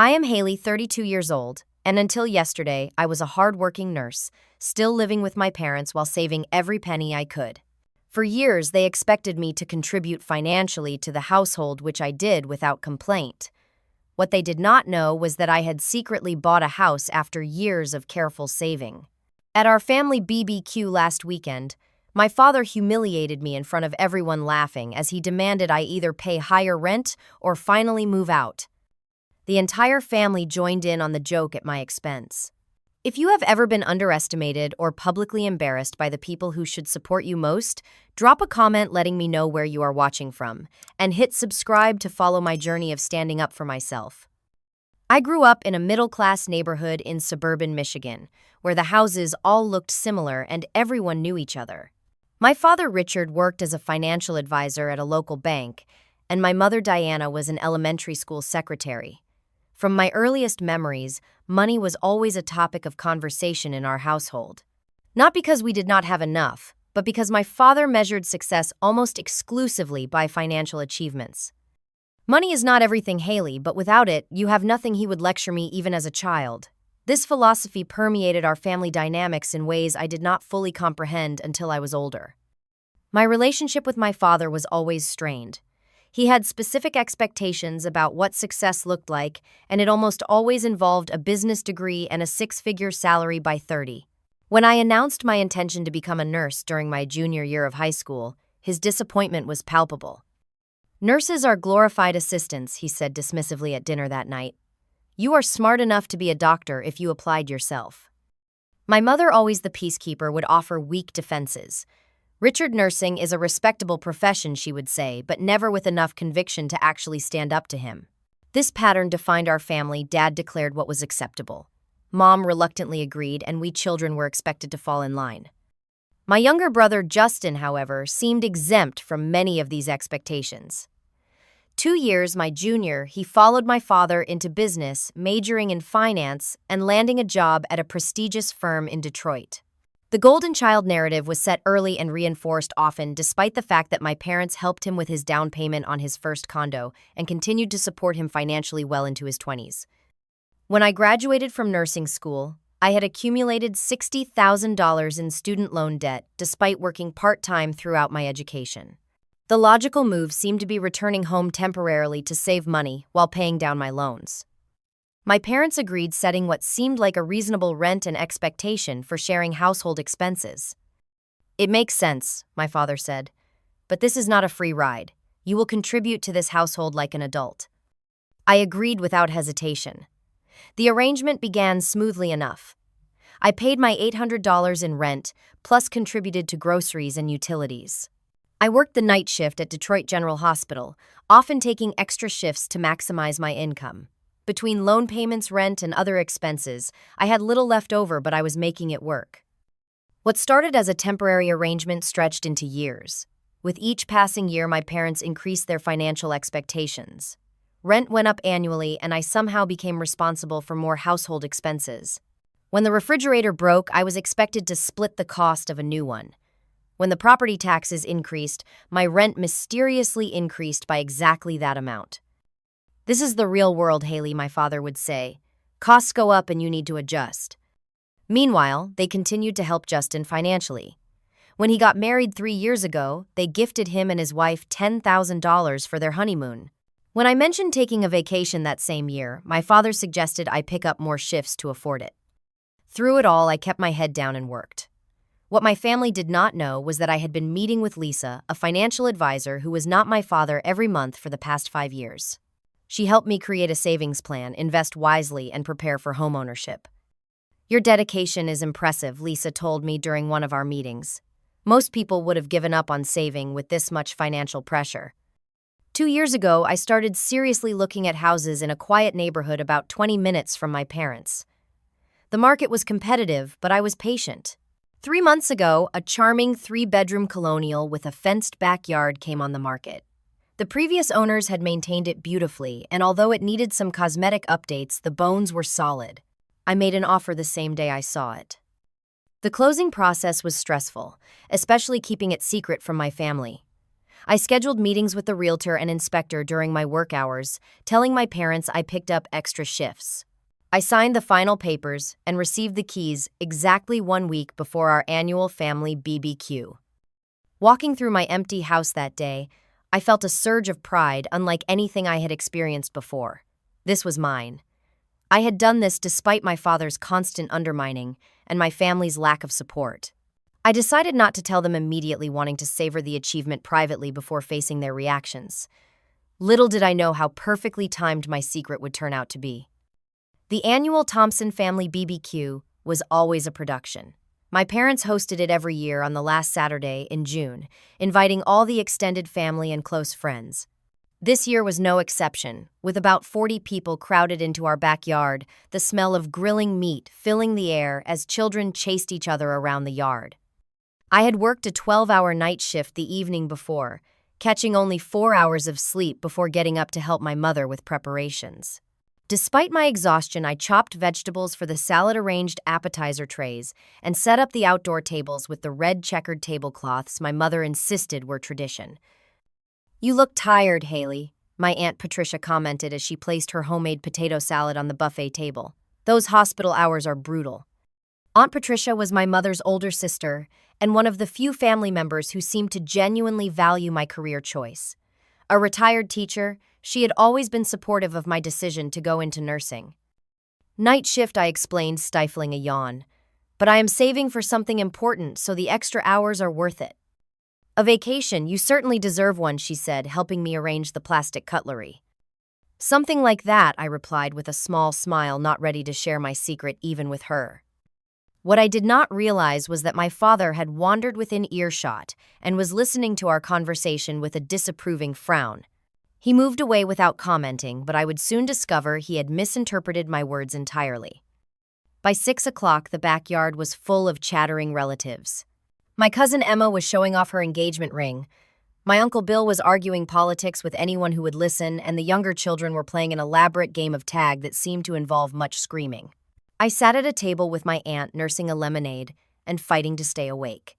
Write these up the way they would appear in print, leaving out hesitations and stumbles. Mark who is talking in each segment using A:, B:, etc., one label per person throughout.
A: I am Haley, 32 years old, and until yesterday, I was a hard-working nurse, still living with my parents while saving every penny I could. For years, they expected me to contribute financially to the household, which I did without complaint. What they did not know was that I had secretly bought a house after years of careful saving. At our family BBQ last weekend, my father humiliated me in front of everyone, laughing as he demanded I either pay higher rent or finally move out. The entire family joined in on the joke at my expense. If you have ever been underestimated or publicly embarrassed by the people who should support you most, drop a comment letting me know where you are watching from, and hit subscribe to follow my journey of standing up for myself. I grew up in a middle-class neighborhood in suburban Michigan, where the houses all looked similar and everyone knew each other. My father Richard worked as a financial advisor at a local bank, and my mother Diana was an elementary school secretary. From my earliest memories, money was always a topic of conversation in our household. Not because we did not have enough, but because my father measured success almost exclusively by financial achievements. Money is not everything, Haley, but without it, you have nothing, he would lecture me even as a child. This philosophy permeated our family dynamics in ways I did not fully comprehend until I was older. My relationship with my father was always strained. He had specific expectations about what success looked like, and it almost always involved a business degree and a six-figure salary by 30. When I announced my intention to become a nurse during my junior year of high school, his disappointment was palpable. "Nurses are glorified assistants," he said dismissively at dinner that night. "You are smart enough to be a doctor if you applied yourself." My mother, always the peacekeeper, would offer weak defenses. "Richard, nursing is a respectable profession," she would say, but never with enough conviction to actually stand up to him. This pattern defined our family. Dad declared what was acceptable. Mom reluctantly agreed, and we children were expected to fall in line. My younger brother Justin, however, seemed exempt from many of these expectations. 2 years my junior, he followed my father into business, majoring in finance and landing a job at a prestigious firm in Detroit. The golden child narrative was set early and reinforced often, despite the fact that my parents helped him with his down payment on his first condo and continued to support him financially well into his 20s. When I graduated from nursing school, I had accumulated $60,000 in student loan debt despite working part-time throughout my education. The logical move seemed to be returning home temporarily to save money while paying down my loans. My parents agreed, setting what seemed like a reasonable rent and expectation for sharing household expenses. "It makes sense," my father said, "but this is not a free ride. You will contribute to this household like an adult." I agreed without hesitation. The arrangement began smoothly enough. I paid my $800 in rent, plus contributed to groceries and utilities. I worked the night shift at Detroit General Hospital, often taking extra shifts to maximize my income. Between loan payments, rent, and other expenses, I had little left over, but I was making it work. What started as a temporary arrangement stretched into years. With each passing year, my parents increased their financial expectations. Rent went up annually, and I somehow became responsible for more household expenses. When the refrigerator broke, I was expected to split the cost of a new one. When the property taxes increased, my rent mysteriously increased by exactly that amount. "This is the real world, Haley," my father would say. "Costs go up and you need to adjust." Meanwhile, they continued to help Justin financially. When he got married 3 years ago, they gifted him and his wife $10,000 for their honeymoon. When I mentioned taking a vacation that same year, my father suggested I pick up more shifts to afford it. Through it all, I kept my head down and worked. What my family did not know was that I had been meeting with Lisa, a financial advisor who was not my father, every month for the past 5 years. She helped me create a savings plan, invest wisely, and prepare for homeownership. "Your dedication is impressive," Lisa told me during one of our meetings. "Most people would have given up on saving with this much financial pressure." 2 years ago, I started seriously looking at houses in a quiet neighborhood about 20 minutes from my parents. The market was competitive, but I was patient. 3 months ago, a charming 3-bedroom colonial with a fenced backyard came on the market. The previous owners had maintained it beautifully, and although it needed some cosmetic updates, the bones were solid. I made an offer the same day I saw it. The closing process was stressful, especially keeping it secret from my family. I scheduled meetings with the realtor and inspector during my work hours, telling my parents I picked up extra shifts. I signed the final papers and received the keys exactly 1 week before our annual family BBQ. Walking through my empty house that day, I felt a surge of pride unlike anything I had experienced before. This was mine. I had done this despite my father's constant undermining and my family's lack of support. I decided not to tell them immediately, wanting to savor the achievement privately before facing their reactions. Little did I know how perfectly timed my secret would turn out to be. The annual Thompson family BBQ was always a production. My parents hosted it every year on the last Saturday in June, inviting all the extended family and close friends. This year was no exception, with about 40 people crowded into our backyard, the smell of grilling meat filling the air as children chased each other around the yard. I had worked a 12-hour night shift the evening before, catching only 4 hours of sleep before getting up to help my mother with preparations. Despite my exhaustion, I chopped vegetables for the salad-arranged appetizer trays and set up the outdoor tables with the red checkered tablecloths my mother insisted were tradition. "You look tired, Haley," my Aunt Patricia commented as she placed her homemade potato salad on the buffet table. "Those hospital hours are brutal." Aunt Patricia was my mother's older sister and one of the few family members who seemed to genuinely value my career choice. A retired teacher, she had always been supportive of my decision to go into nursing. "Night shift," I explained, stifling a yawn. "But I am saving for something important, so the extra hours are worth it." "A vacation, you certainly deserve one," she said, helping me arrange the plastic cutlery. "Something like that," I replied with a small smile, not ready to share my secret even with her. What I did not realize was that my father had wandered within earshot and was listening to our conversation with a disapproving frown. He moved away without commenting, but I would soon discover he had misinterpreted my words entirely. By 6 o'clock, the backyard was full of chattering relatives. My cousin Emma was showing off her engagement ring. My Uncle Bill was arguing politics with anyone who would listen, and the younger children were playing an elaborate game of tag that seemed to involve much screaming. I sat at a table with my aunt, nursing a lemonade and fighting to stay awake.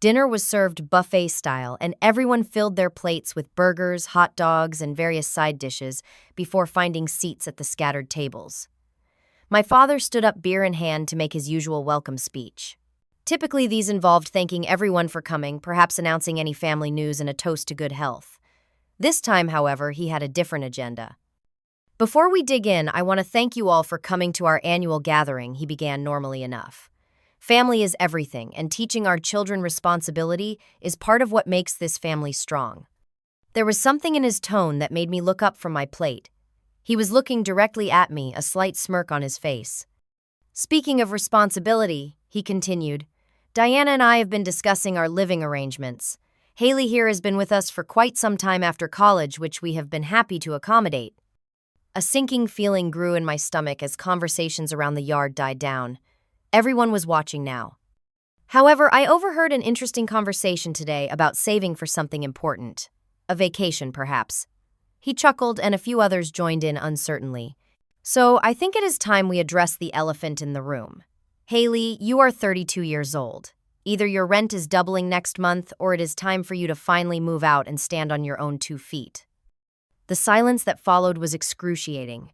A: Dinner was served buffet style, and everyone filled their plates with burgers, hot dogs, and various side dishes before finding seats at the scattered tables. My father stood up, beer in hand, to make his usual welcome speech. Typically, these involved thanking everyone for coming, perhaps announcing any family news and a toast to good health. This time, however, he had a different agenda. "Before we dig in, I want to thank you all for coming to our annual gathering," he began normally enough. "Family is everything, and teaching our children responsibility is part of what makes this family strong." There was something in his tone that made me look up from my plate. He was looking directly at me, a slight smirk on his face. "Speaking of responsibility," he continued, "Diana and I have been discussing our living arrangements. Haley here has been with us for quite some time after college, which we have been happy to accommodate." A sinking feeling grew in my stomach as conversations around the yard died down. Everyone was watching now. However, I overheard an interesting conversation today about saving for something important. A vacation, perhaps. He chuckled, and a few others joined in uncertainly. "So I think it is time we address the elephant in the room. Haley, you are 32 years old. Either your rent is doubling next month, or it is time for you to finally move out and stand on your own 2 feet. The silence that followed was excruciating.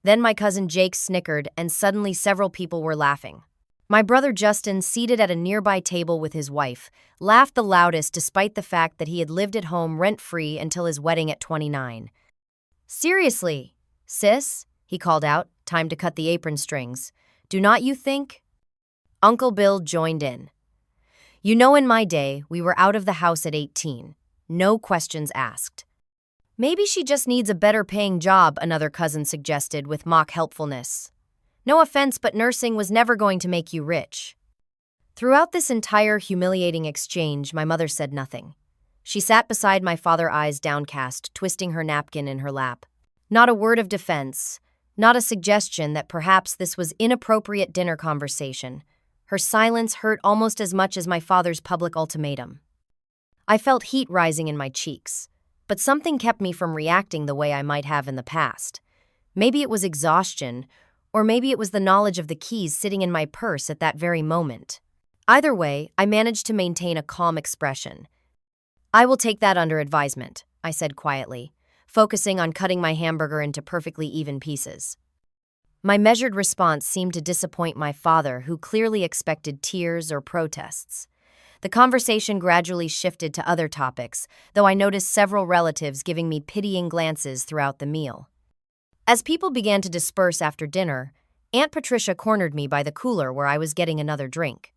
A: Then my cousin Jake snickered, and suddenly several people were laughing. My brother Justin, seated at a nearby table with his wife, laughed the loudest despite the fact that he had lived at home rent-free until his wedding at 29. "Seriously, sis," he called out, "time to cut the apron strings. Do not you think?" Uncle Bill joined in. "You know, in my day, we were out of the house at 18. No questions asked." "Maybe she just needs a better-paying job," another cousin suggested with mock helpfulness. "No offense, but nursing was never going to make you rich." Throughout this entire humiliating exchange, my mother said nothing. She sat beside my father, eyes downcast, twisting her napkin in her lap. Not a word of defense, not a suggestion that perhaps this was inappropriate dinner conversation. Her silence hurt almost as much as my father's public ultimatum. I felt heat rising in my cheeks, but something kept me from reacting the way I might have in the past. Maybe it was exhaustion, or maybe it was the knowledge of the keys sitting in my purse at that very moment. Either way, I managed to maintain a calm expression. I will take that under advisement, I said quietly, focusing on cutting my hamburger into perfectly even pieces. My measured response seemed to disappoint my father, who clearly expected tears or protests. The conversation gradually shifted to other topics, though I noticed several relatives giving me pitying glances throughout the meal. As people began to disperse after dinner, Aunt Patricia cornered me by the cooler where I was getting another drink.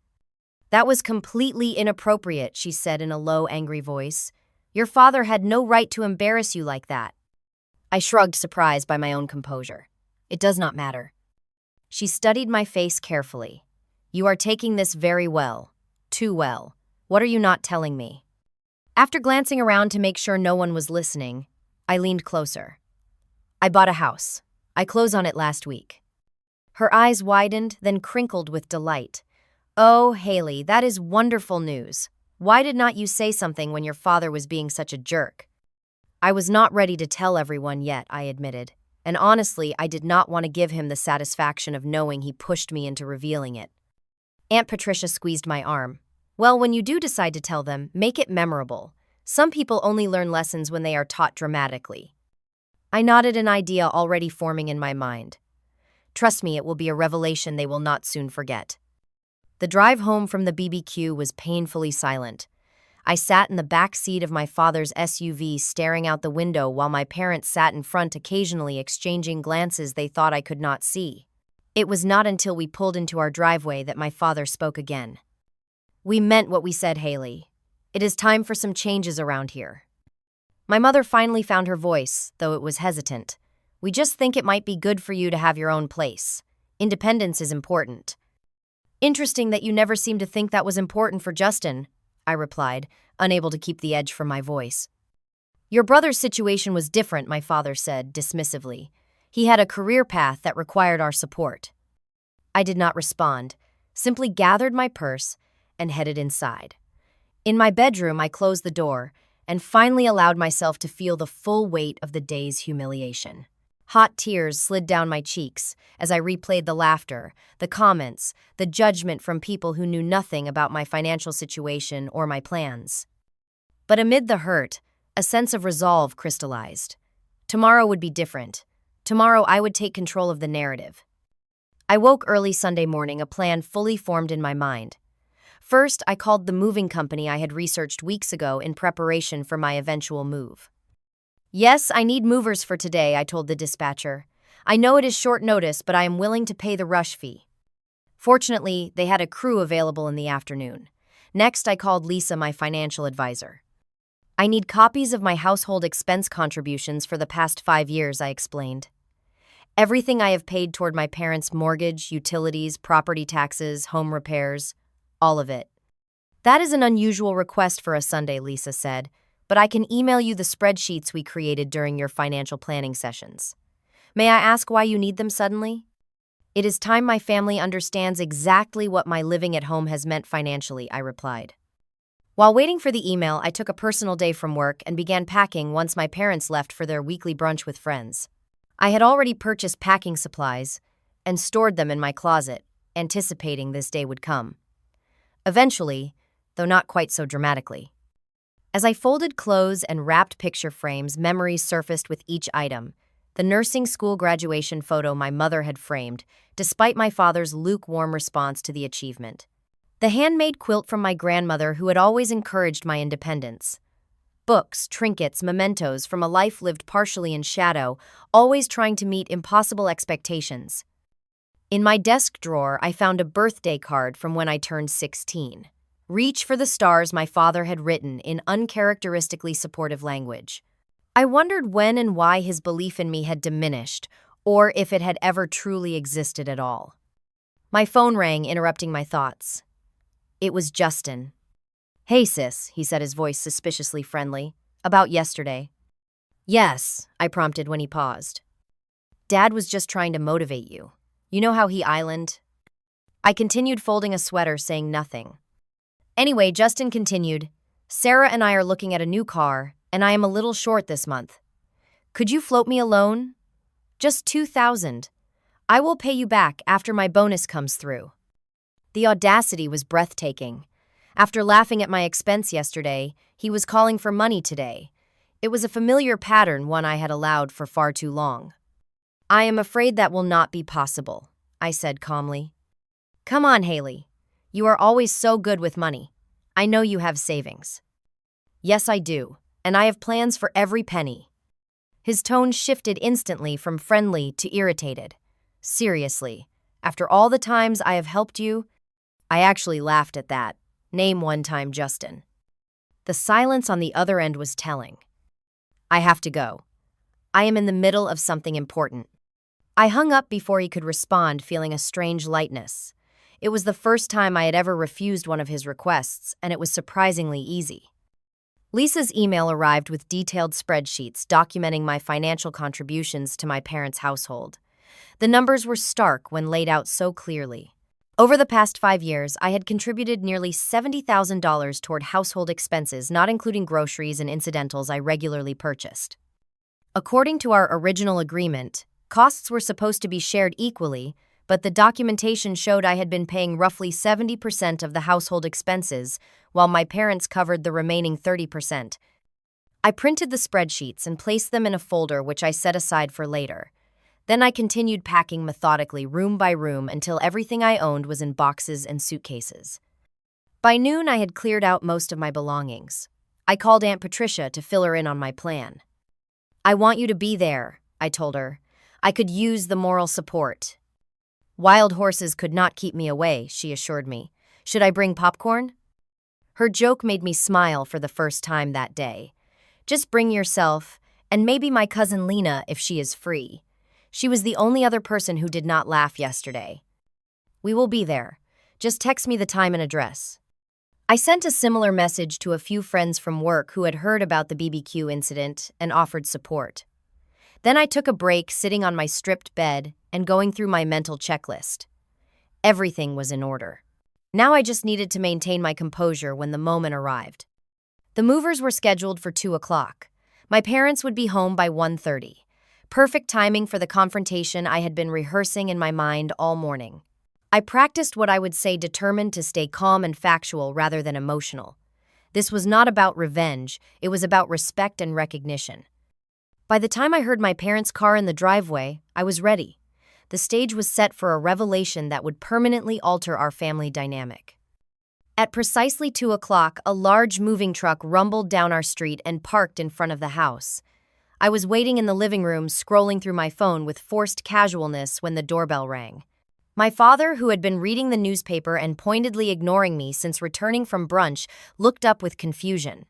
A: "That was completely inappropriate," she said in a low, angry voice. "Your father had no right to embarrass you like that." I shrugged, surprised by my own composure. "It does not matter." She studied my face carefully. "You are taking this very well. Too well. What are you not telling me?" After glancing around to make sure no one was listening, I leaned closer. "I bought a house. I closed on it last week." Her eyes widened, then crinkled with delight. "Oh, Haley, that is wonderful news. Why did not you say something when your father was being such a jerk?" "I was not ready to tell everyone yet," I admitted. And honestly, I did not want to give him the satisfaction of knowing he pushed me into revealing it. Aunt Patricia squeezed my arm. "Well, when you do decide to tell them, make it memorable. Some people only learn lessons when they are taught dramatically." I nodded, an idea already forming in my mind. "Trust me, it will be a revelation they will not soon forget." The drive home from the BBQ was painfully silent. I sat in the back seat of my father's SUV, staring out the window while my parents sat in front, occasionally exchanging glances they thought I could not see. It was not until we pulled into our driveway that my father spoke again. "We meant what we said, Haley. It is time for some changes around here." My mother finally found her voice, though it was hesitant. "We just think it might be good for you to have your own place. Independence is important." "Interesting that you never seemed to think that was important for Justin," I replied, unable to keep the edge from my voice. "Your brother's situation was different," my father said dismissively. "He had a career path that required our support." I did not respond, simply gathered my purse and headed inside. In my bedroom, I closed the door and finally allowed myself to feel the full weight of the day's humiliation. Hot tears slid down my cheeks as I replayed the laughter, the comments, the judgment from people who knew nothing about my financial situation or my plans. But amid the hurt, a sense of resolve crystallized. Tomorrow would be different. Tomorrow I would take control of the narrative. I woke early Sunday morning, a plan fully formed in my mind. First, I called the moving company I had researched weeks ago in preparation for my eventual move. "Yes, I need movers for today," I told the dispatcher. "I know it is short notice, but I am willing to pay the rush fee." Fortunately, they had a crew available in the afternoon. Next, I called Lisa, my financial advisor. "I need copies of my household expense contributions for the past 5 years," I explained. "Everything I have paid toward my parents' mortgage, utilities, property taxes, home repairs. All of it." "That is an unusual request for a Sunday," Lisa said, "but I can email you the spreadsheets we created during your financial planning sessions." "May I ask why you need them suddenly?" "It is time my family understands exactly what my living at home has meant financially," I replied. While waiting for the email, I took a personal day from work and began packing once my parents left for their weekly brunch with friends. I had already purchased packing supplies and stored them in my closet, anticipating this day would come. Eventually, though not quite so dramatically. As I folded clothes and wrapped picture frames, memories surfaced with each item. The nursing school graduation photo my mother had framed, despite my father's lukewarm response to the achievement. The handmade quilt from my grandmother, who had always encouraged my independence. Books, trinkets, mementos from a life lived partially in shadow, always trying to meet impossible expectations. In my desk drawer, I found a birthday card from when I turned 16. "Reach for the stars," my father had written in uncharacteristically supportive language. I wondered when and why his belief in me had diminished, or if it had ever truly existed at all. My phone rang, interrupting my thoughts. It was Justin. "Hey, sis," he said, his voice suspiciously friendly. "About yesterday?" "Yes," I prompted when he paused. "Dad was just trying to motivate you. You know how he island?" I continued folding a sweater, saying nothing. Anyway, Justin continued, "Sarah and I are looking at a new car, and I am a little short this month. Could you float me a loan? Just $2,000. I will pay you back after my bonus comes through." The audacity was breathtaking. After laughing at my expense yesterday, He was calling for money today. It was a familiar pattern, one I had allowed for far too long. I am afraid that will not be possible, I said calmly. Come on, Haley. You are always so good with money. I know you have savings. Yes, I do, and I have plans for every penny. His tone shifted instantly from friendly to irritated. Seriously, after all the times I have helped you? I actually laughed at that. Name one time, Justin. The silence on the other end was telling. I have to go. I am in the middle of something important. I hung up before he could respond, feeling a strange lightness. It was the first time I had ever refused one of his requests, and it was surprisingly easy. Lisa's email arrived with detailed spreadsheets documenting my financial contributions to my parents' household. The numbers were stark when laid out so clearly. Over the past 5 years, I had contributed nearly $70,000 toward household expenses, not including groceries and incidentals I regularly purchased. According to our original agreement, costs were supposed to be shared equally, but the documentation showed I had been paying roughly 70% of the household expenses, while my parents covered the remaining 30%. I printed the spreadsheets and placed them in a folder which I set aside for later. Then I continued packing methodically, room by room, until everything I owned was in boxes and suitcases. By noon, I had cleared out most of my belongings. I called Aunt Patricia to fill her in on my plan. I want you to be there, I told her. I could use the moral support. Wild horses could not keep me away, she assured me. Should I bring popcorn? Her joke made me smile for the first time that day. Just bring yourself, and maybe my cousin Lena if she is free. She was the only other person who did not laugh yesterday. We will be there. Just text me the time and address. I sent a similar message to a few friends from work who had heard about the BBQ incident and offered support. Then I took a break, sitting on my stripped bed and going through my mental checklist. Everything was in order. Now I just needed to maintain my composure when the moment arrived. The movers were scheduled for 2 o'clock. My parents would be home by 1:30. Perfect timing for the confrontation I had been rehearsing in my mind all morning. I practiced what I would say, determined to stay calm and factual rather than emotional. This was not about revenge, it was about respect and recognition. By the time I heard my parents' car in the driveway, I was ready. The stage was set for a revelation that would permanently alter our family dynamic. At precisely 2 o'clock, a large moving truck rumbled down our street and parked in front of the house. I was waiting in the living room, scrolling through my phone with forced casualness when the doorbell rang. My father, who had been reading the newspaper and pointedly ignoring me since returning from brunch, looked up with confusion.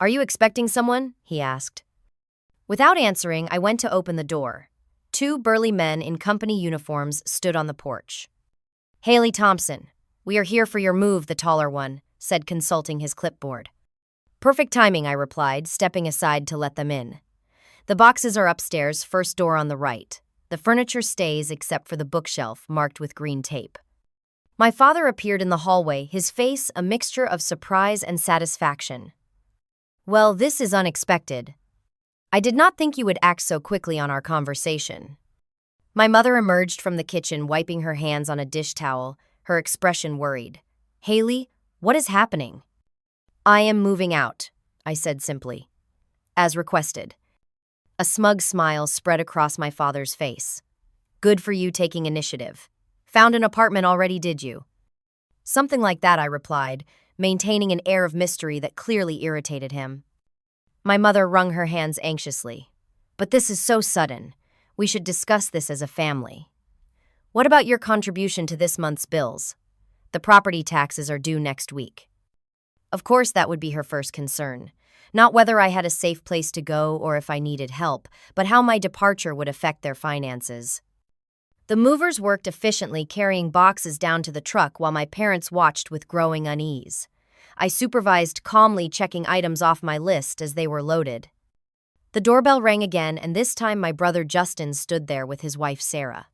A: Are you expecting someone? He asked. Without answering, I went to open the door. 2 burly men in company uniforms stood on the porch. Haley Thompson, we are here for your move, the taller one said, consulting his clipboard. Perfect timing, I replied, stepping aside to let them in. The boxes are upstairs, first door on the right. The furniture stays except for the bookshelf marked with green tape. My father appeared in the hallway, his face a mixture of surprise and satisfaction. Well, this is unexpected. I did not think you would act so quickly on our conversation. My mother emerged from the kitchen, wiping her hands on a dish towel, her expression worried. Haley, what is happening? I am moving out, I said simply. As requested. A smug smile spread across my father's face. Good for you taking initiative. Found an apartment already, did you? Something like that, I replied, maintaining an air of mystery that clearly irritated him. My mother wrung her hands anxiously. But this is so sudden. We should discuss this as a family. What about your contribution to this month's bills? The property taxes are due next week. Of course, that would be her first concern. Not whether I had a safe place to go or if I needed help, but how my departure would affect their finances. The movers worked efficiently, carrying boxes down to the truck while my parents watched with growing unease. I supervised, calmly checking items off my list as they were loaded. The doorbell rang again, and this time my brother Justin stood there with his wife Sarah.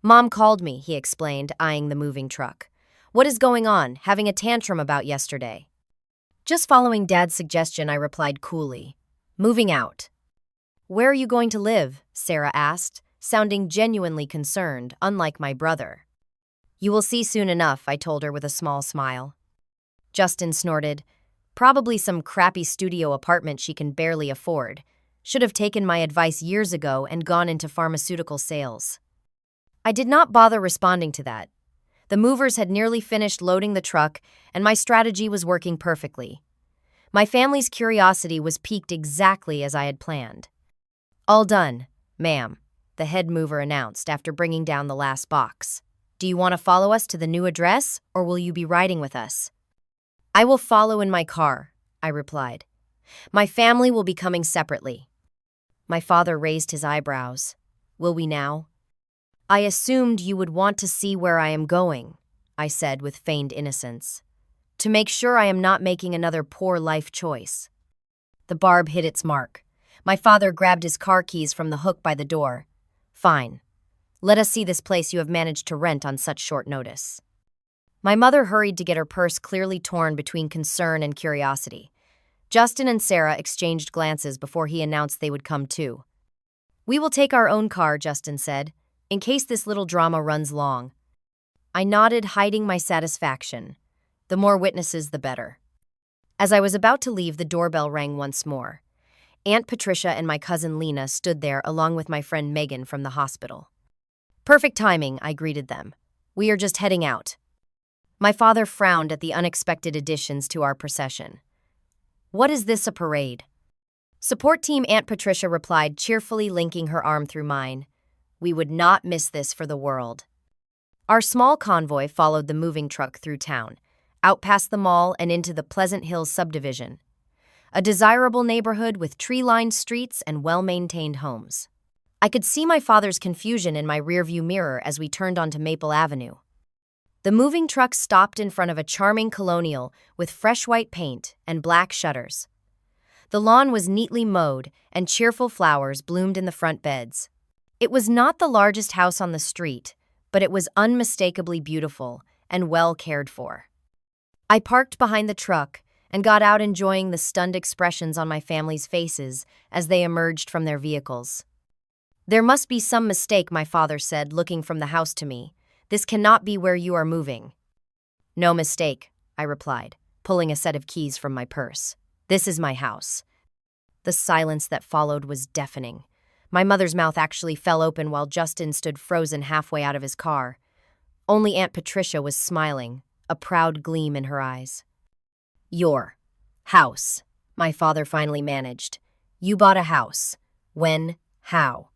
A: Mom called me, he explained, eyeing the moving truck. What is going on? Having a tantrum about yesterday? Just following Dad's suggestion, I replied coolly. Moving out. Where are you going to live? Sarah asked, sounding genuinely concerned, unlike my brother. You will see soon enough, I told her with a small smile. Justin snorted. Probably some crappy studio apartment she can barely afford. Should have taken my advice years ago and gone into pharmaceutical sales. I did not bother responding to that. The movers had nearly finished loading the truck, and my strategy was working perfectly. My family's curiosity was piqued exactly as I had planned. "All done, ma'am," the head mover announced after bringing down the last box. "Do you want to follow us to the new address, or will you be riding with us?" "I will follow in my car," I replied. "My family will be coming separately." My father raised his eyebrows. "Will we now?" "I assumed you would want to see where I am going," I said with feigned innocence, "to make sure I am not making another poor life choice." The barb hit its mark. My father grabbed his car keys from the hook by the door. "Fine. Let us see this place you have managed to rent on such short notice." My mother hurried to get her purse clearly torn between concern and curiosity. Justin and Sarah exchanged glances before he announced they would come too. "We will take our own car," Justin said, "in case this little drama runs long." I nodded, hiding my satisfaction. The more witnesses, the better. As I was about to leave, the doorbell rang once more. Aunt Patricia and my cousin Lena stood there along with my friend Megan from the hospital. "Perfect timing," I greeted them. "We are just heading out." My father frowned at the unexpected additions to our procession. "What is this, a parade?" "Support team," Aunt Patricia replied, cheerfully linking her arm through mine. "We would not miss this for the world." Our small convoy followed the moving truck through town, out past the mall and into the Pleasant Hills subdivision, a desirable neighborhood with tree-lined streets and well-maintained homes. I could see my father's confusion in my rearview mirror as we turned onto Maple Avenue. The moving truck stopped in front of a charming colonial with fresh white paint and black shutters. The lawn was neatly mowed and cheerful flowers bloomed in the front beds. It was not the largest house on the street, but it was unmistakably beautiful and well cared for. I parked behind the truck and got out, enjoying the stunned expressions on my family's faces as they emerged from their vehicles. "There must be some mistake," my father said, looking from the house to me. "This cannot be where you are moving." "No mistake," I replied, pulling a set of keys from my purse. "This is my house." The silence that followed was deafening. My mother's mouth actually fell open while Justin stood frozen halfway out of his car. Only Aunt Patricia was smiling, a proud gleam in her eyes. "Your house," my father finally managed. "You bought a house. When? How?"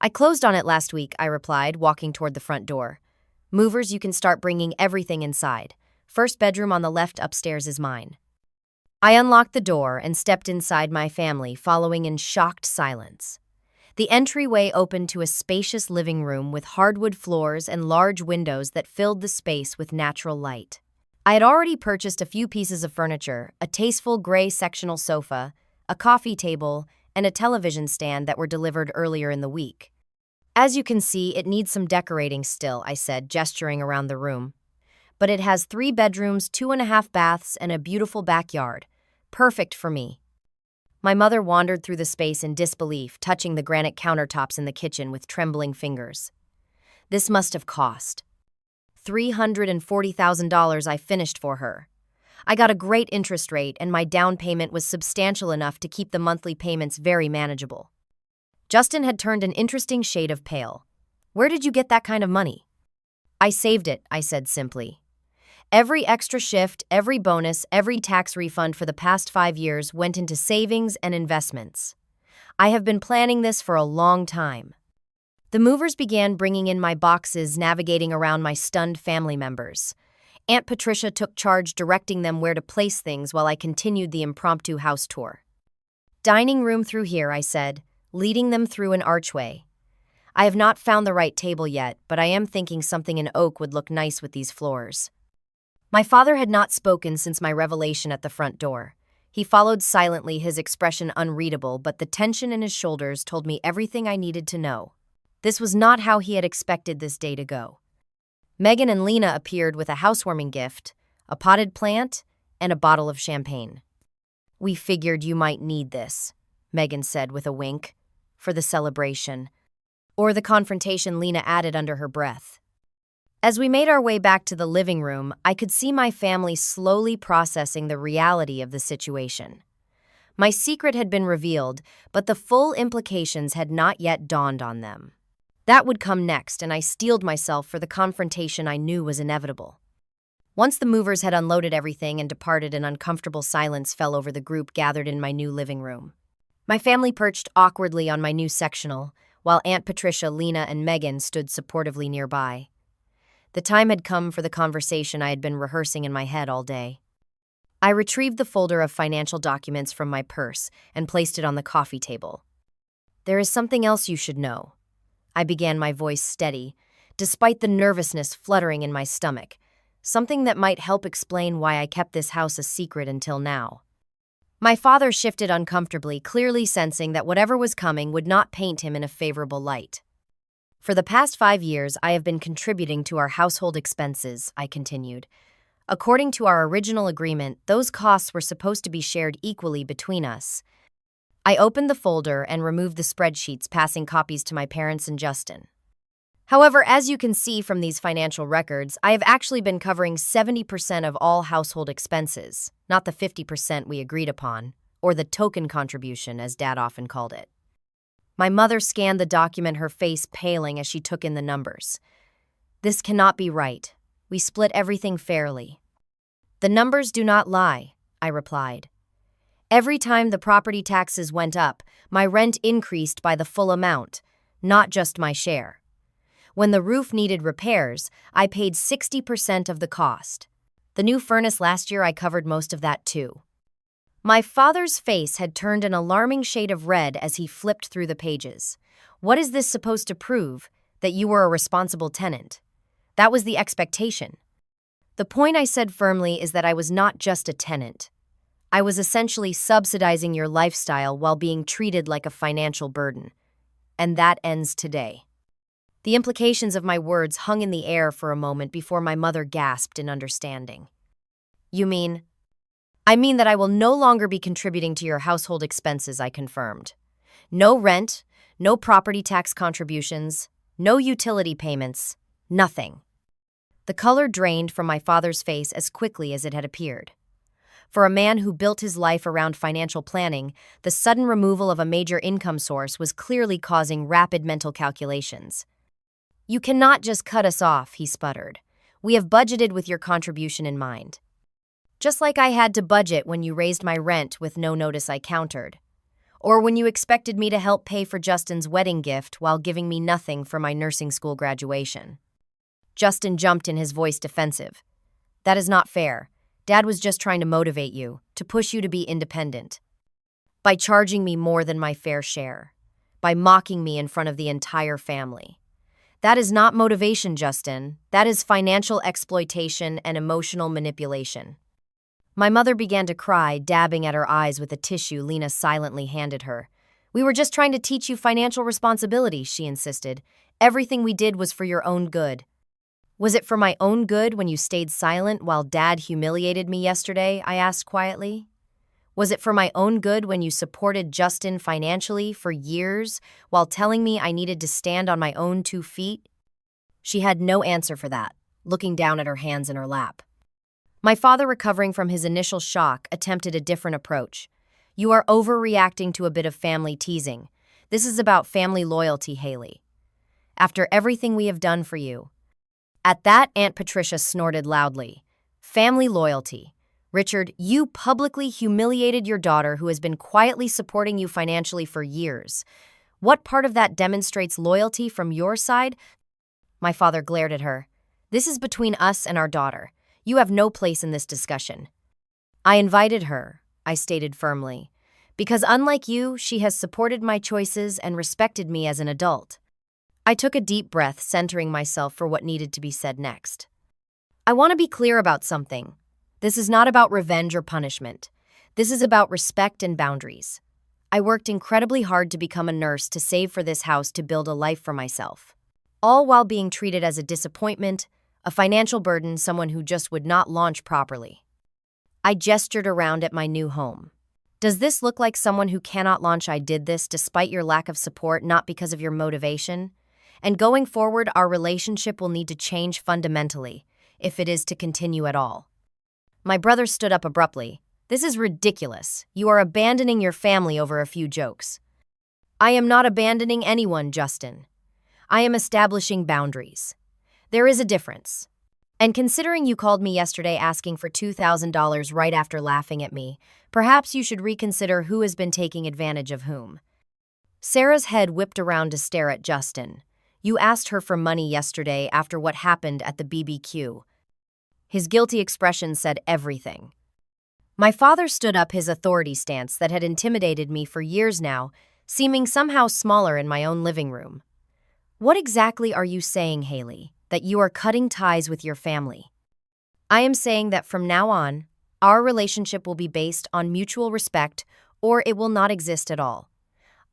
A: "I closed on it last week," I replied, walking toward the front door. "Movers, you can start bringing everything inside. First bedroom on the left upstairs is mine." I unlocked the door and stepped inside my family, following in shocked silence. The entryway opened to a spacious living room with hardwood floors and large windows that filled the space with natural light. I had already purchased a few pieces of furniture, a tasteful gray sectional sofa, a coffee table, and a television stand that were delivered earlier in the week. "As you can see, it needs some decorating still," I said, gesturing around the room. "But it has 3 bedrooms, 2.5 baths, and a beautiful backyard. Perfect for me." My mother wandered through the space in disbelief, touching the granite countertops in the kitchen with trembling fingers. "This must have cost $340,000. I finished for her. I got a great interest rate, and my down payment was substantial enough to keep the monthly payments very manageable." Justin had turned an interesting shade of pale. "Where did you get that kind of money?" "I saved it," I said simply. "Every extra shift, every bonus, every tax refund for the past 5 years went into savings and investments. I have been planning this for a long time." The movers began bringing in my boxes, navigating around my stunned family members. Aunt Patricia took charge, directing them where to place things while I continued the impromptu house tour. "Dining room through here," I said, leading them through an archway. "I have not found the right table yet, but I am thinking something in oak would look nice with these floors." My father had not spoken since my revelation at the front door. He followed silently, his expression unreadable, but the tension in his shoulders told me everything I needed to know. This was not how he had expected this day to go. Megan and Lena appeared with a housewarming gift, a potted plant, and a bottle of champagne. "We figured you might need this," Megan said with a wink, "for the celebration." "Or the confrontation," Lena added under her breath. As we made our way back to the living room, I could see my family slowly processing the reality of the situation. My secret had been revealed, but the full implications had not yet dawned on them. That would come next, and I steeled myself for the confrontation I knew was inevitable. Once the movers had unloaded everything and departed, an uncomfortable silence fell over the group gathered in my new living room. My family perched awkwardly on my new sectional, while Aunt Patricia, Lena, and Megan stood supportively nearby. The time had come for the conversation I had been rehearsing in my head all day. I retrieved the folder of financial documents from my purse and placed it on the coffee table. "There is something else you should know." I began, my voice steady, despite the nervousness fluttering in my stomach, something that might help explain why I kept this house a secret until now. My father shifted uncomfortably, clearly sensing that whatever was coming would not paint him in a favorable light. "For the past 5 years, I have been contributing to our household expenses," I continued. "According to our original agreement, those costs were supposed to be shared equally between us." I opened the folder and removed the spreadsheets, passing copies to my parents and Justin. "However, as you can see from these financial records, I have actually been covering 70% of all household expenses, not the 50% we agreed upon, or the token contribution, as Dad often called it." My mother scanned the document, her face paling as she took in the numbers. "This cannot be right. We split everything fairly." "The numbers do not lie," I replied. "Every time the property taxes went up, my rent increased by the full amount, not just my share. When the roof needed repairs, I paid 60% of the cost. The new furnace last year, I covered most of that too." My father's face had turned an alarming shade of red as he flipped through the pages. "What is this supposed to prove? That you were a responsible tenant? That was the expectation." "The point," I said firmly, "is that I was not just a tenant. I was essentially subsidizing your lifestyle while being treated like a financial burden. And that ends today." The implications of my words hung in the air for a moment before my mother gasped in understanding. "You mean?" "I mean that I will no longer be contributing to your household expenses," I confirmed. "No rent, no property tax contributions, no utility payments, nothing." The color drained from my father's face as quickly as it had appeared. For a man who built his life around financial planning, the sudden removal of a major income source was clearly causing rapid mental calculations. "You cannot just cut us off," he sputtered. "We have budgeted with your contribution in mind." "Just like I had to budget when you raised my rent with no notice," I countered. "Or when you expected me to help pay for Justin's wedding gift while giving me nothing for my nursing school graduation." Justin jumped in, his voice defensive. "That is not fair. Dad was just trying to motivate you, to push you to be independent. By charging me more than my fair share. By mocking me in front of the entire family. That is not motivation, Justin. That is financial exploitation and emotional manipulation." My mother began to cry, dabbing at her eyes with a tissue Lena silently handed her. "We were just trying to teach you financial responsibility," she insisted. "Everything we did was for your own good." "Was it for my own good when you stayed silent while Dad humiliated me yesterday?" I asked quietly. "Was it for my own good when you supported Justin financially for years while telling me I needed to stand on my own 2 feet?" She had no answer for that, looking down at her hands in her lap. My father, recovering from his initial shock, attempted a different approach. "You are overreacting to a bit of family teasing. This is about family loyalty, Haley. After everything we have done for you." At that, Aunt Patricia snorted loudly. "Family loyalty. Richard, you publicly humiliated your daughter who has been quietly supporting you financially for years. What part of that demonstrates loyalty from your side?" My father glared at her. "This is between us and our daughter. You have no place in this discussion." "I invited her," I stated firmly, "because unlike you, she has supported my choices and respected me as an adult." I took a deep breath, centering myself for what needed to be said next. "I want to be clear about something. This is not about revenge or punishment. This is about respect and boundaries. I worked incredibly hard to become a nurse, to save for this house, to build a life for myself. All while being treated as a disappointment, a financial burden, someone who just would not launch properly." I gestured around at my new home. "Does this look like someone who cannot launch? I did this despite your lack of support, not because of your motivation. and going forward, our relationship will need to change fundamentally, if it is to continue at all. My brother stood up abruptly. This is ridiculous. You are abandoning your family over a few jokes. I am not abandoning anyone, Justin. I am establishing boundaries. There is a difference. And considering you called me yesterday asking for $2,000 right after laughing at me, perhaps you should reconsider who has been taking advantage of whom. Sarah's head whipped around to stare at Justin. You asked her for money yesterday after what happened at the BBQ. His guilty expression said everything. My father stood up, his authority stance that had intimidated me for years now, seeming somehow smaller in my own living room. What exactly are you saying, Haley? That you are cutting ties with your family? I am saying that from now on, our relationship will be based on mutual respect or it will not exist at all.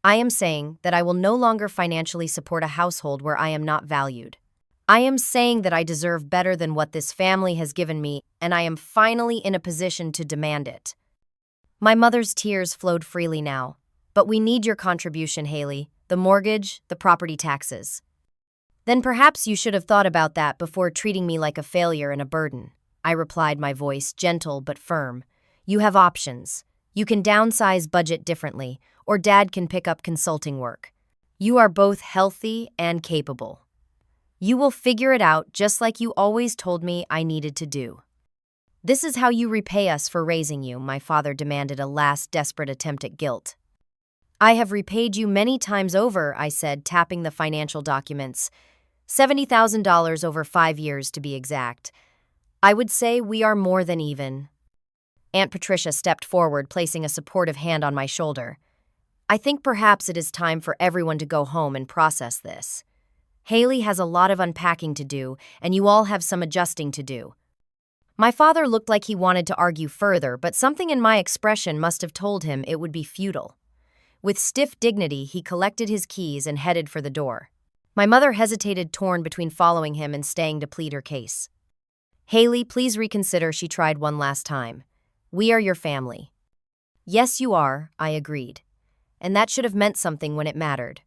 A: I am saying that I will no longer financially support a household where I am not valued. I am saying that I deserve better than what this family has given me, and I am finally in a position to demand it. My mother's tears flowed freely now. But we need your contribution, Haley. The mortgage, the property taxes. Then perhaps you should have thought about that before treating me like a failure and a burden. I replied, my voice gentle but firm. You have options. You can downsize budget differently, or Dad can pick up consulting work. You are both healthy and capable. You will figure it out just like you always told me I needed to do. This is how you repay us for raising you, my father demanded, a last desperate attempt at guilt. I have repaid you many times over, I said, tapping the financial documents. $70,000 over 5 years to be exact. I would say we are more than even. Aunt Patricia stepped forward, placing a supportive hand on my shoulder. I think perhaps it is time for everyone to go home and process this. Haley has a lot of unpacking to do, and you all have some adjusting to do. My father looked like he wanted to argue further, but something in my expression must have told him it would be futile. With stiff dignity, he collected his keys and headed for the door. My mother hesitated, torn between following him and staying to plead her case. Haley, please reconsider, she tried one last time. We are your family. Yes, you are, I agreed. And that should have meant something when it mattered.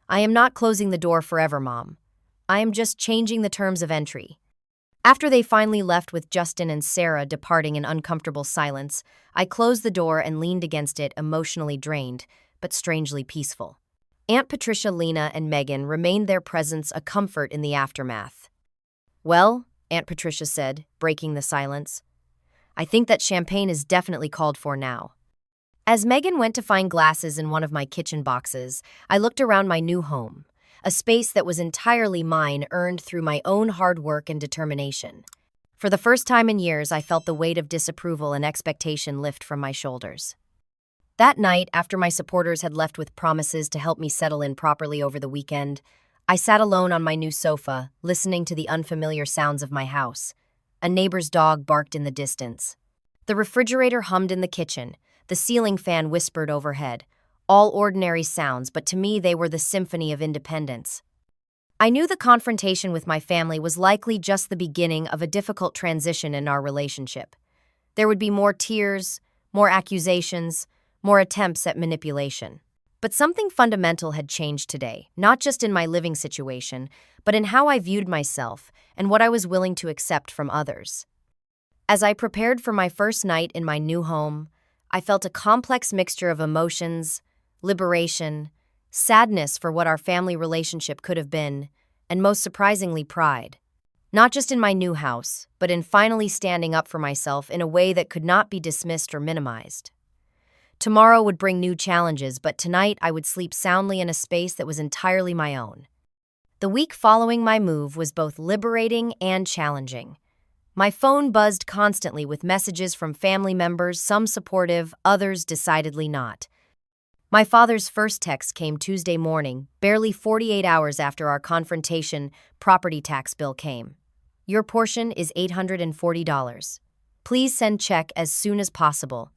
A: I am not closing the door forever, Mom. I am just changing the terms of entry. After they finally left with Justin and Sarah departing in uncomfortable silence, I closed the door and leaned against it, emotionally drained, but strangely peaceful. Aunt Patricia, Lena, and Megan remained, their presence a comfort in the aftermath. Well, Aunt Patricia said, breaking the silence, I think that champagne is definitely called for now. As Megan went to find glasses in one of my kitchen boxes, I looked around my new home, a space that was entirely mine, earned through my own hard work and determination. For the first time in years, I felt the weight of disapproval and expectation lift from my shoulders. That night, after my supporters had left with promises to help me settle in properly over the weekend, I sat alone on my new sofa, listening to the unfamiliar sounds of my house. A neighbor's dog barked in the distance. The refrigerator hummed in the kitchen. The ceiling fan whispered overhead. All ordinary sounds, but to me they were the symphony of independence. I knew the confrontation with my family was likely just the beginning of a difficult transition in our relationship. There would be more tears, more accusations, more attempts at manipulation. But something fundamental had changed today, not just in my living situation, but in how I viewed myself and what I was willing to accept from others. As I prepared for my first night in my new home, I felt a complex mixture of emotions, liberation, sadness for what our family relationship could have been, and most surprisingly, pride. Not just in my new house, but in finally standing up for myself in a way that could not be dismissed or minimized. Tomorrow would bring new challenges, but tonight I would sleep soundly in a space that was entirely my own. The week following my move was both liberating and challenging. My phone buzzed constantly with messages from family members, some supportive, others decidedly not. My father's first text came Tuesday morning, barely 48 hours after our confrontation property tax bill came. Your portion is $840. Please send check as soon as possible.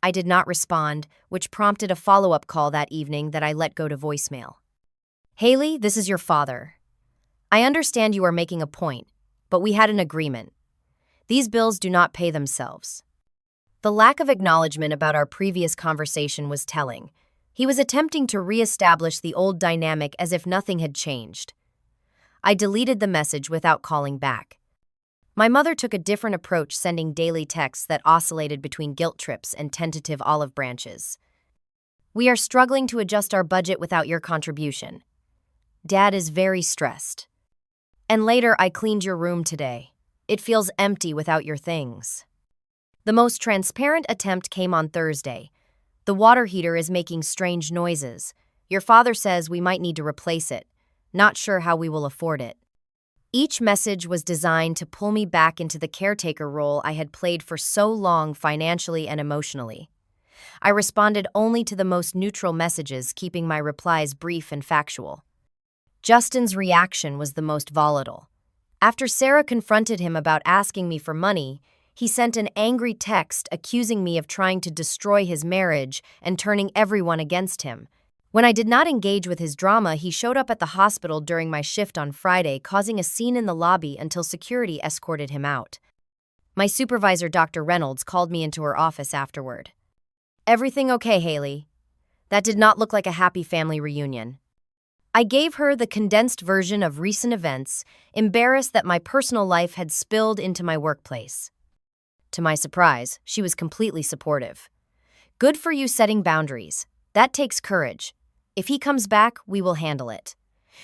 A: I did not respond, which prompted a follow-up call that evening that I let go to voicemail. Haley, this is your father. I understand you are making a point, but we had an agreement. These bills do not pay themselves. The lack of acknowledgement about our previous conversation was telling. He was attempting to re-establish the old dynamic as if nothing had changed. I deleted the message without calling back. My mother took a different approach, sending daily texts that oscillated between guilt trips and tentative olive branches. We are struggling to adjust our budget without your contribution. Dad is very stressed. And later, I cleaned your room today. It feels empty without your things. The most transparent attempt came on Thursday. The water heater is making strange noises. Your father says we might need to replace it. Not sure how we will afford it. Each message was designed to pull me back into the caretaker role I had played for so long financially and emotionally. I responded only to the most neutral messages, keeping my replies brief and factual. Justin's reaction was the most volatile. After Sarah confronted him about asking me for money, he sent an angry text accusing me of trying to destroy his marriage and turning everyone against him. When I did not engage with his drama, he showed up at the hospital during my shift on Friday, causing a scene in the lobby until security escorted him out. My supervisor, Dr. Reynolds, called me into her office afterward. "Everything okay, Haley? That did not look like a happy family reunion." I gave her the condensed version of recent events, embarrassed that my personal life had spilled into my workplace. To my surprise, she was completely supportive. "Good for you setting boundaries. That takes courage. If he comes back, we will handle it.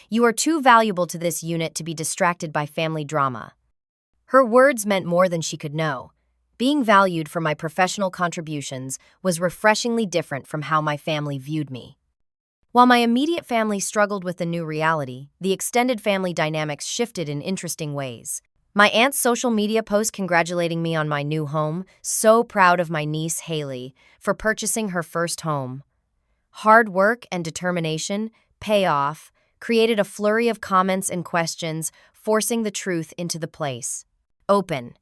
A: You are too valuable to this unit to be distracted by family drama." Her words meant more than she could know. Being valued for my professional contributions was refreshingly different from how my family viewed me. While my immediate family struggled with the new reality, the extended family dynamics shifted in interesting ways. My aunt's social media post congratulating me on my new home, so proud of my niece Haley for purchasing her first home. Hard work and determination, payoff, created a flurry of comments and questions, forcing the truth into the place. Open.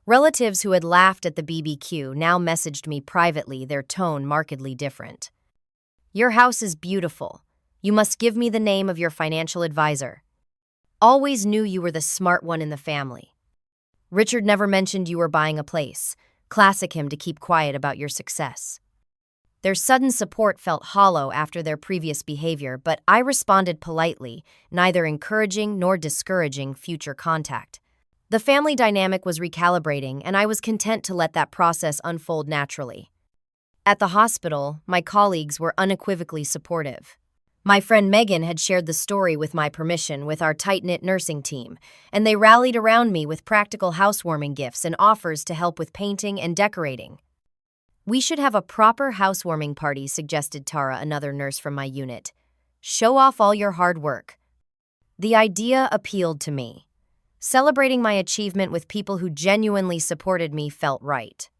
A: Relatives who had laughed at the BBQ now messaged me privately, their tone markedly different. "Your house is beautiful. You must give me the name of your financial advisor. Always knew you were the smart one in the family. Richard never mentioned you were buying a place. Classic him to keep quiet about your success." Their sudden support felt hollow after their previous behavior, but I responded politely, neither encouraging nor discouraging future contact. The family dynamic was recalibrating, and I was content to let that process unfold naturally. At the hospital, my colleagues were unequivocally supportive. My friend Megan had shared the story with my permission with our tight-knit nursing team, and they rallied around me with practical housewarming gifts and offers to help with painting and decorating. "We should have a proper housewarming party," suggested Tara, another nurse from my unit. "Show off all your hard work." The idea appealed to me. Celebrating my achievement with people who genuinely supported me felt right.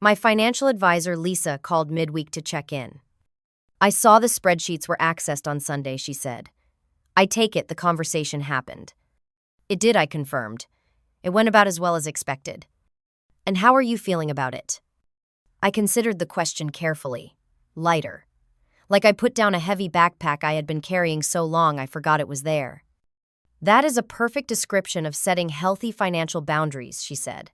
A: My financial advisor, Lisa, called midweek to check in. "I saw the spreadsheets were accessed on Sunday," she said. "I take it the conversation happened." "It did," I confirmed. "It went about as well as expected." "And how are you feeling about it?" I considered the question carefully. Lighter. Like I put down a heavy backpack I had been carrying so long I forgot it was there. "That is a perfect description of setting healthy financial boundaries," she said.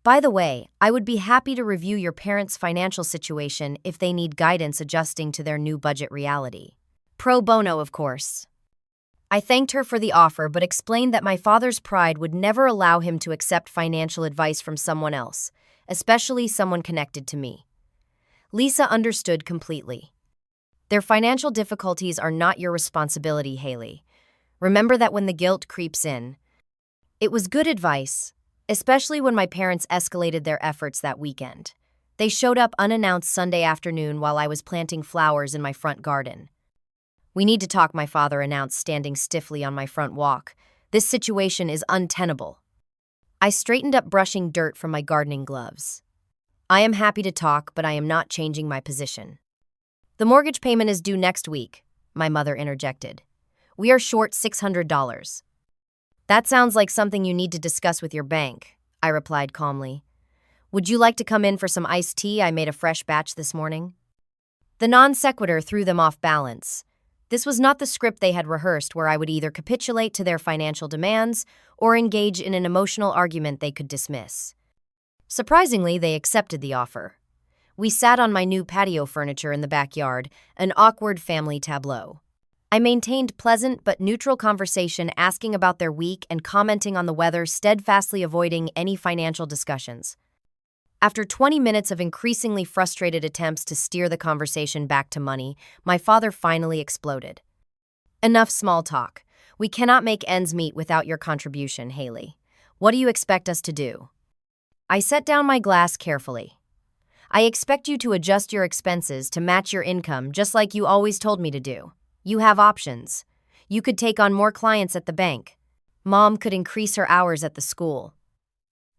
A: "By the way, I would be happy to review your parents' financial situation if they need guidance adjusting to their new budget reality. Pro bono, of course." I thanked her for the offer but explained that my father's pride would never allow him to accept financial advice from someone else, especially someone connected to me. Lisa understood completely. "Their financial difficulties are not your responsibility, Haley. Remember that when the guilt creeps in." It was good advice, especially when my parents escalated their efforts that weekend. They showed up unannounced Sunday afternoon while I was planting flowers in my front garden. "We need to talk," my father announced, standing stiffly on my front walk. "This situation is untenable." I straightened up, brushing dirt from my gardening gloves. "I am happy to talk, but I am not changing my position." "The mortgage payment is due next week," my mother interjected. "We are short $600. "That sounds like something you need to discuss with your bank," I replied calmly. "Would you like to come in for some iced tea? I made a fresh batch this morning." The non sequitur threw them off balance. This was not the script they had rehearsed, where I would either capitulate to their financial demands or engage in an emotional argument they could dismiss. Surprisingly, they accepted the offer. We sat on my new patio furniture in the backyard, an awkward family tableau. I maintained pleasant but neutral conversation, asking about their week and commenting on the weather, steadfastly avoiding any financial discussions. After 20 minutes of increasingly frustrated attempts to steer the conversation back to money, my father finally exploded. Enough small talk. We cannot make ends meet without your contribution, Haley. What do you expect us to do? I set down my glass carefully. I expect you to adjust your expenses to match your income, just like you always told me to do. You have options. You could take on more clients at the bank. Mom could increase her hours at the school.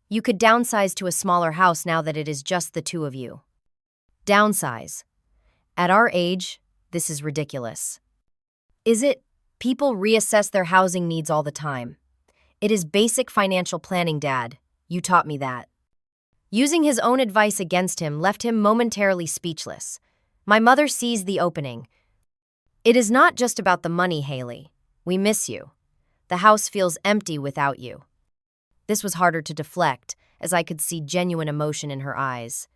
A: You could downsize to a smaller house now that it is just the two of you. Downsize. At our age, this is ridiculous. Is it? People reassess their housing needs all the time. It is basic financial planning, Dad. You taught me that. Using his own advice against him left him momentarily speechless. My mother seized the opening. It is not just about the money, Haley. We miss you. The house feels empty without you. This was harder to deflect, as I could see genuine emotion in her eyes.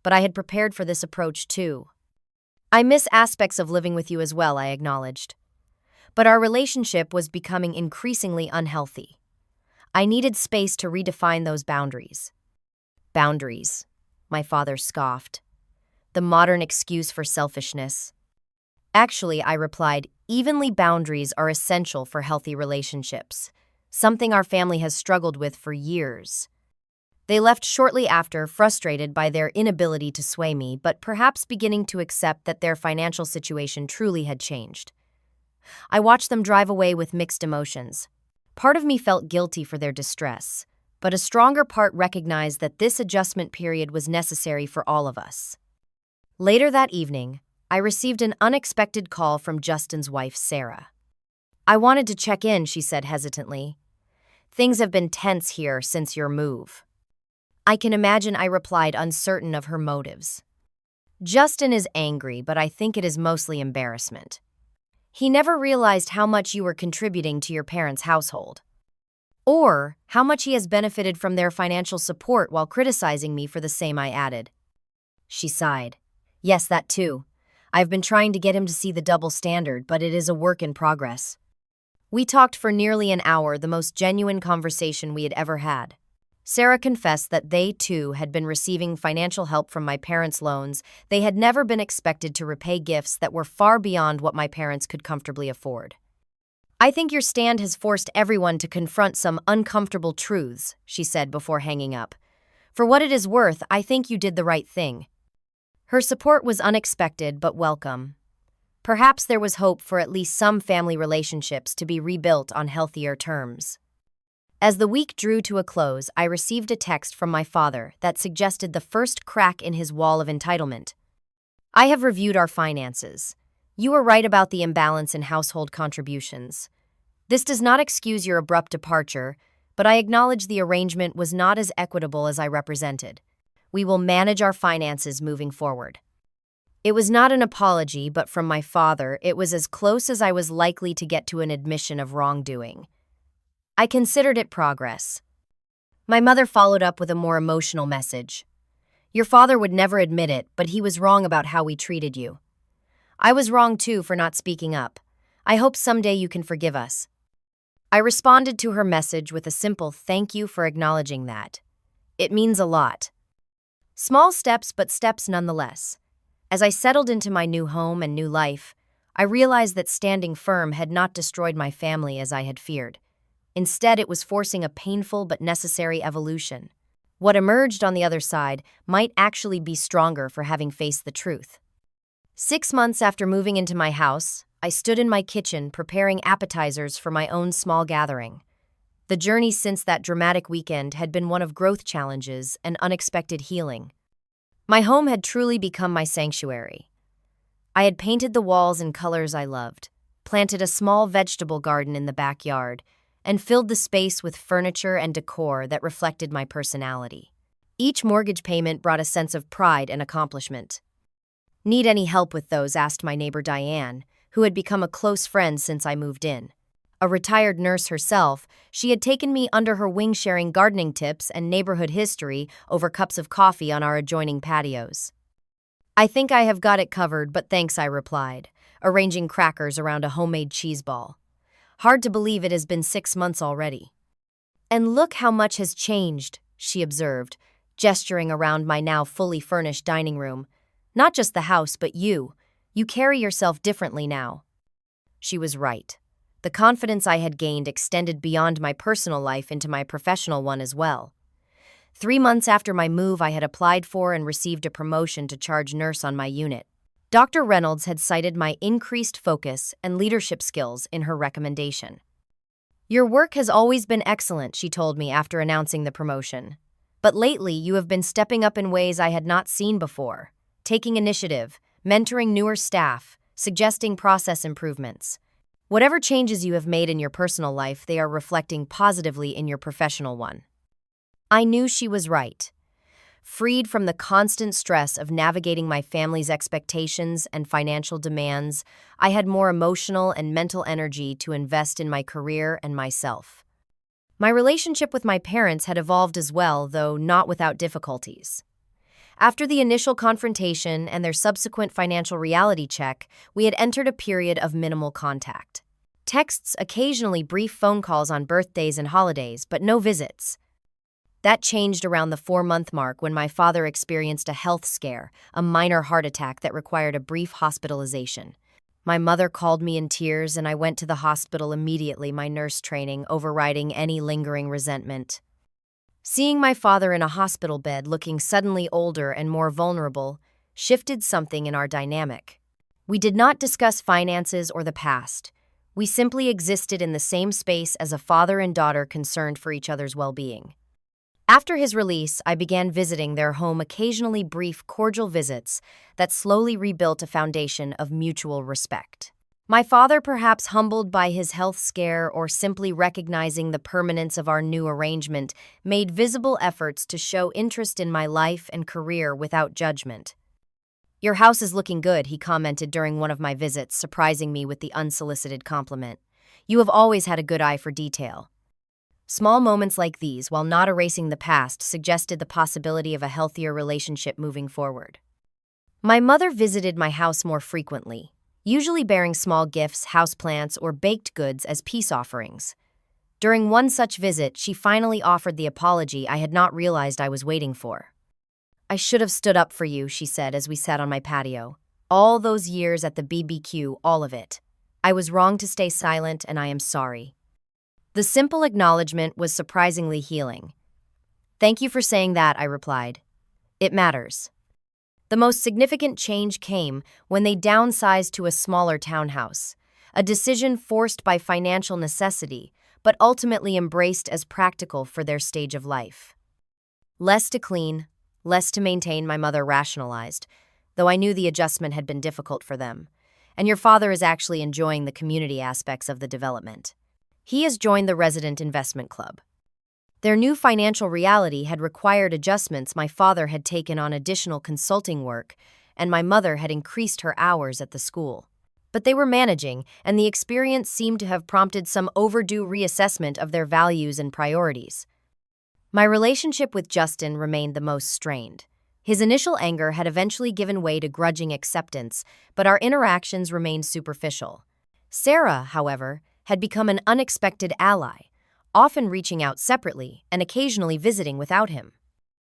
A: But I had prepared for this approach too. I miss aspects of living with you as well, I acknowledged. But our relationship was becoming increasingly unhealthy. I needed space to redefine those boundaries. Boundaries, my father scoffed. The modern excuse for selfishness. Actually, I replied, evenly boundaries are essential for healthy relationships, something our family has struggled with for years. They left shortly after, frustrated by their inability to sway me, but perhaps beginning to accept that their financial situation truly had changed. I watched them drive away with mixed emotions. Part of me felt guilty for their distress, but a stronger part recognized that this adjustment period was necessary for all of us. Later that evening, I received an unexpected call from Justin's wife, Sarah. I wanted to check in, she said hesitantly. Things have been tense here since your move. I can imagine, I replied, uncertain of her motives. Justin is angry, but I think it is mostly embarrassment. He never realized how much you were contributing to your parents' household. Or how much he has benefited from their financial support while criticizing me for the same, I added. She sighed. Yes, that too. I've been trying to get him to see the double standard, but it is a work in progress. We talked for nearly an hour, the most genuine conversation we had ever had. Sarah confessed that they, too, had been receiving financial help from my parents' loans. They had never been expected to repay gifts that were far beyond what my parents could comfortably afford. I think your stand has forced everyone to confront some uncomfortable truths, she said before hanging up. For what it is worth, I think you did the right thing. Her support was unexpected but welcome. Perhaps there was hope for at least some family relationships to be rebuilt on healthier terms. As the week drew to a close, I received a text from my father that suggested the first crack in his wall of entitlement. I have reviewed our finances. You were right about the imbalance in household contributions. This does not excuse your abrupt departure, but I acknowledge the arrangement was not as equitable as I represented. We will manage our finances moving forward. It was not an apology, but from my father, it was as close as I was likely to get to an admission of wrongdoing. I considered it progress. My mother followed up with a more emotional message. Your father would never admit it, but he was wrong about how we treated you. I was wrong too for not speaking up. I hope someday you can forgive us. I responded to her message with a simple thank you for acknowledging that. It means a lot. Small steps, but steps nonetheless. As I settled into my new home and new life, I realized that standing firm had not destroyed my family as I had feared. Instead, it was forcing a painful but necessary evolution. What emerged on the other side might actually be stronger for having faced the truth. 6 months after moving into my house, I stood in my kitchen preparing appetizers for my own small gathering. The journey since that dramatic weekend had been one of growth challenges and unexpected healing. My home had truly become my sanctuary. I had painted the walls in colors I loved, planted a small vegetable garden in the backyard, and filled the space with furniture and decor that reflected my personality. Each mortgage payment brought a sense of pride and accomplishment. Need any help with those? Asked my neighbor Diane, who had become a close friend since I moved in. A retired nurse herself, she had taken me under her wing, sharing gardening tips and neighborhood history over cups of coffee on our adjoining patios. I think I have got it covered, but thanks, I replied, arranging crackers around a homemade cheese ball. Hard to believe it has been 6 months already. And look how much has changed, she observed, gesturing around my now fully furnished dining room. Not just the house, but you. You carry yourself differently now. She was right. The confidence I had gained extended beyond my personal life into my professional one as well. 3 months after my move, I had applied for and received a promotion to charge nurse on my unit. Dr. Reynolds had cited my increased focus and leadership skills in her recommendation. Your work has always been excellent, she told me after announcing the promotion. But lately, you have been stepping up in ways I had not seen before, taking initiative, mentoring newer staff, suggesting process improvements. Whatever changes you have made in your personal life, they are reflecting positively in your professional one. I knew she was right. Freed from the constant stress of navigating my family's expectations and financial demands, I had more emotional and mental energy to invest in my career and myself. My relationship with my parents had evolved as well, though not without difficulties. After the initial confrontation and their subsequent financial reality check, we had entered a period of minimal contact. Texts, occasionally brief phone calls on birthdays and holidays, but no visits. That changed around the 4-month mark when my father experienced a health scare, a minor heart attack that required a brief hospitalization. My mother called me in tears, and I went to the hospital immediately, my nurse training overriding any lingering resentment. Seeing my father in a hospital bed looking suddenly older and more vulnerable shifted something in our dynamic. We did not discuss finances or the past. We simply existed in the same space as a father and daughter concerned for each other's well-being. After his release, I began visiting their home, occasionally brief, cordial visits that slowly rebuilt a foundation of mutual respect. My father, perhaps humbled by his health scare or simply recognizing the permanence of our new arrangement, made visible efforts to show interest in my life and career without judgment. "Your house is looking good," he commented during one of my visits, surprising me with the unsolicited compliment. "You have always had a good eye for detail." Small moments like these, while not erasing the past, suggested the possibility of a healthier relationship moving forward. My mother visited my house more frequently, usually bearing small gifts, houseplants, or baked goods as peace offerings. During one such visit, she finally offered the apology I had not realized I was waiting for. "I should have stood up for you," she said as we sat on my patio. "All those years at the BBQ, all of it. I was wrong to stay silent, and I am sorry." The simple acknowledgement was surprisingly healing. "Thank you for saying that," I replied. "It matters." The most significant change came when they downsized to a smaller townhouse, a decision forced by financial necessity, but ultimately embraced as practical for their stage of life. "Less to clean, less to maintain," my mother rationalized, though I knew the adjustment had been difficult for them. "And your father is actually enjoying the community aspects of the development. He has joined the resident investment club." Their new financial reality had required adjustments. My father had taken on additional consulting work, and my mother had increased her hours at the school. But they were managing, and the experience seemed to have prompted some overdue reassessment of their values and priorities. My relationship with Justin remained the most strained. His initial anger had eventually given way to grudging acceptance, but our interactions remained superficial. Sarah, however, had become an unexpected ally, often reaching out separately and occasionally visiting without him.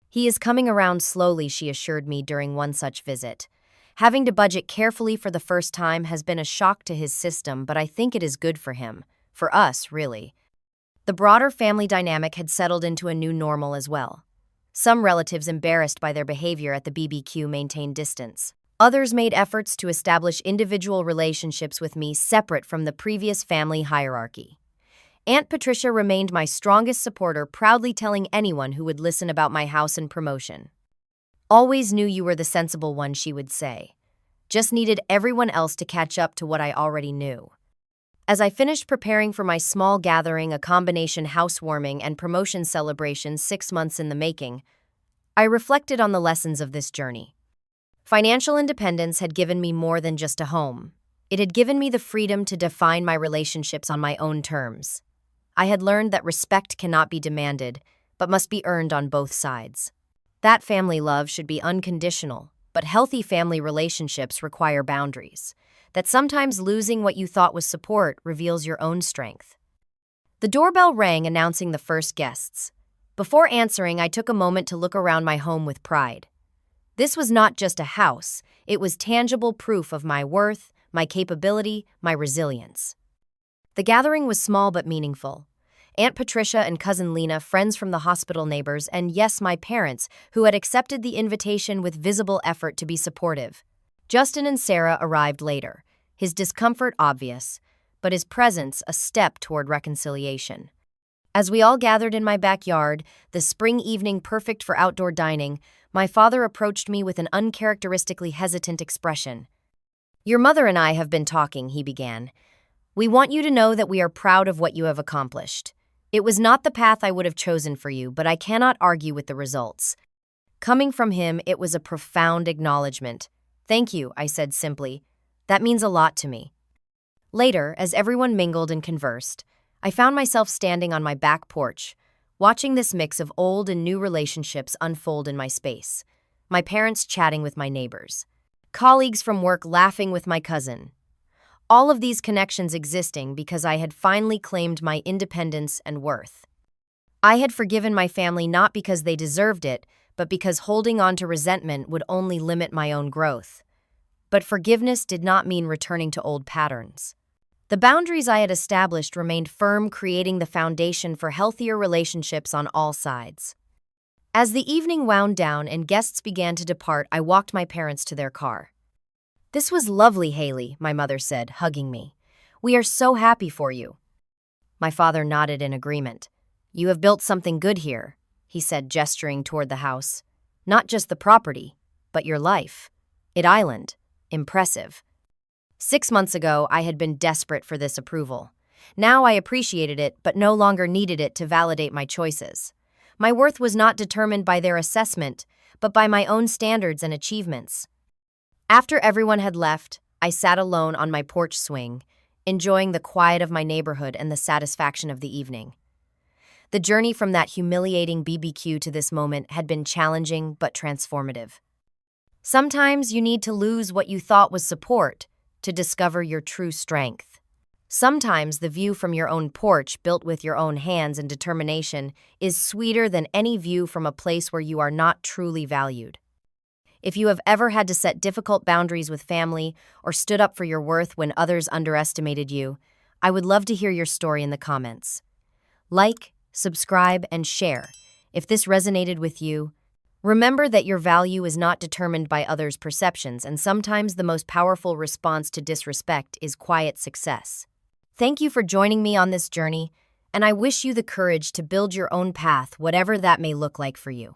A: "He is coming around slowly," she assured me during one such visit. "Having to budget carefully for the first time has been a shock to his system, but I think it is good for him. For us, really." The broader family dynamic had settled into a new normal as well. Some relatives, embarrassed by their behavior at the BBQ, maintained distance. Others made efforts to establish individual relationships with me separate from the previous family hierarchy. Aunt Patricia remained my strongest supporter, proudly telling anyone who would listen about my house and promotion. "Always knew you were the sensible one," she would say. "Just needed everyone else to catch up to what I already knew." As I finished preparing for my small gathering, a combination housewarming and promotion celebration 6 months in the making, I reflected on the lessons of this journey. Financial independence had given me more than just a home. It had given me the freedom to define my relationships on my own terms. I had learned that respect cannot be demanded, but must be earned on both sides. That family love should be unconditional, but healthy family relationships require boundaries. That sometimes losing what you thought was support reveals your own strength. The doorbell rang, announcing the first guests. Before answering, I took a moment to look around my home with pride. This was not just a house, it was tangible proof of my worth, my capability, my resilience. The gathering was small but meaningful. Aunt Patricia and Cousin Lena, friends from the hospital, neighbors, and yes, my parents, who had accepted the invitation with visible effort to be supportive. Justin and Sarah arrived later, his discomfort obvious, but his presence a step toward reconciliation. As we all gathered in my backyard, the spring evening perfect for outdoor dining, my father approached me with an uncharacteristically hesitant expression. "Your mother and I have been talking," he began. "We want you to know that we are proud of what you have accomplished. It was not the path I would have chosen for you, but I cannot argue with the results." Coming from him, it was a profound acknowledgement. "Thank you," I said simply. "That means a lot to me." Later, as everyone mingled and conversed, I found myself standing on my back porch, watching this mix of old and new relationships unfold in my space. My parents chatting with my neighbors, colleagues from work laughing with my cousin. All of these connections existing because I had finally claimed my independence and worth. I had forgiven my family not because they deserved it, but because holding on to resentment would only limit my own growth. But forgiveness did not mean returning to old patterns. The boundaries I had established remained firm, creating the foundation for healthier relationships on all sides. As the evening wound down and guests began to depart, I walked my parents to their car. "This was lovely, Haley," my mother said, hugging me. "We are so happy for you." My father nodded in agreement. "You have built something good here," he said, gesturing toward the house. "Not just the property, but your life. It island. Impressive." 6 months ago, I had been desperate for this approval. Now I appreciated it, but no longer needed it to validate my choices. My worth was not determined by their assessment, but by my own standards and achievements. After everyone had left, I sat alone on my porch swing, enjoying the quiet of my neighborhood and the satisfaction of the evening. The journey from that humiliating BBQ to this moment had been challenging but transformative. Sometimes you need to lose what you thought was support to discover your true strength. Sometimes the view from your own porch, built with your own hands and determination, is sweeter than any view from a place where you are not truly valued. If you have ever had to set difficult boundaries with family or stood up for your worth when others underestimated you, I would love to hear your story in the comments. Like, subscribe, and share if this resonated with you. Remember that your value is not determined by others' perceptions, and sometimes the most powerful response to disrespect is quiet success. Thank you for joining me on this journey, and I wish you the courage to build your own path, whatever that may look like for you.